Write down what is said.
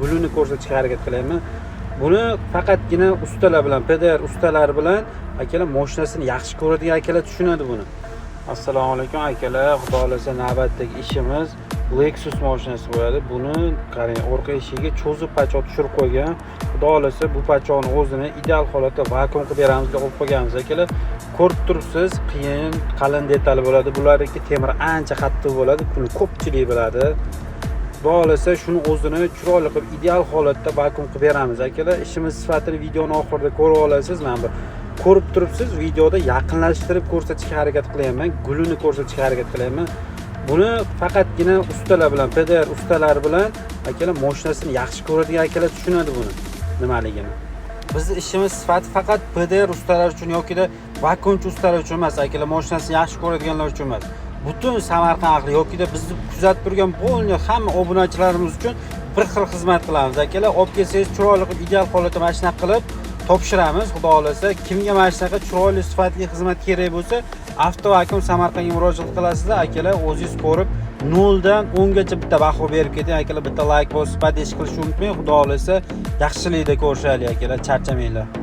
gulini ko'rsatishga harakat qilyapman. Buni faqatgina ustalar bilan, PDR ustalari bilan akalar mashinasini yaxshi ko'radigan akalar tushunadi buni. Assalomu alaykum akalar, xudo xolasa navbatdagi ishimiz Lexus mashinasi bo'ladi. Buni qarang, orqa eshigiga cho'zib pachoq tushirib qo'ygan. Xudo xolasa bu pachoqni o'zini ideal holatda vakuum qilib beramiz deb olib qo'yganmiz akalar. Ko'rib turibsiz, qiyin, qalin detal bo'ladi. Bularniki temir ancha qattiq bo'ladi. Buni ko'pchilik biladi. Xudo xolasa shuni o'zini chiroyli qilib ideal holatda vakuum qilib beramiz akalar. Ishimiz sifatini videoni oxirida ko'rib olasiz. Mana bu ko'rib turibsiz, videoda yaqinlashtirib ko'rsatishga harakat qilyapman, gulini ko'rsatishga harakat qilyapman. Buni faqatgina ustalar bilan, PDR ustalari bilan akalar mashinasini yaxshi ko'radigan akalar tushunadi buni nimaligini. Bizning ishimiz sifati faqat PDR ustalar uchun yoki vakuumchi ustalar uchun emas, akalar mashinasini yaxshi ko'radiganlar uchun emas. Butun Samarqand ahli yoki bizni kuzatib turgan bo'lgan hamma obunachilarimiz uchun bir xil xizmat qilamiz akalar. Olib kelsangiz chiroyli qilib ideal holatda mashina qilib topshiramiz. Xudo xolasa, kimga mana shunaqa chiroyli sifatli xizmat kerak bo'lsa, Avtovakum Samarqandga murojaat qilasizlar akalar. O'zingiz ko'rib 0 dan 10 gacha bitta baho berib keting akalar. Bitta like bosib, poddesh qilishni unutmang. Xudo xolasa, yaxshilikda ko'rishaylik akalar. Charchamanglar.